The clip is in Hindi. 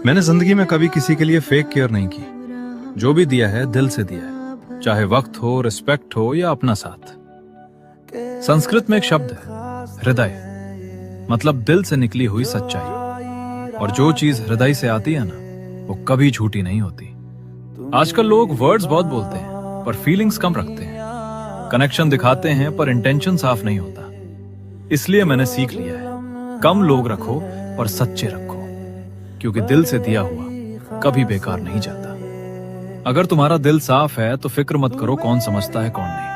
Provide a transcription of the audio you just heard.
मैंने जिंदगी में कभी किसी के लिए फेक केयर नहीं की। जो भी दिया है दिल से दिया है, चाहे वक्त हो, रिस्पेक्ट हो या अपना साथ। संस्कृत में एक शब्द है हृदय, मतलब दिल से निकली हुई सच्चाई। और जो चीज हृदय से आती है ना, वो कभी झूठी नहीं होती। आजकल लोग वर्ड्स बहुत बोलते हैं पर फीलिंग्स कम रखते हैं। कनेक्शन दिखाते हैं पर इंटेंशन साफ नहीं होता। इसलिए मैंने सीख लिया है, कम लोग रखो और सच्चे रखो, क्योंकि दिल से दिया हुआ कभी बेकार नहीं जाता। अगर तुम्हारा दिल साफ है तो फिक्र मत करो कौन समझता है कौन नहीं।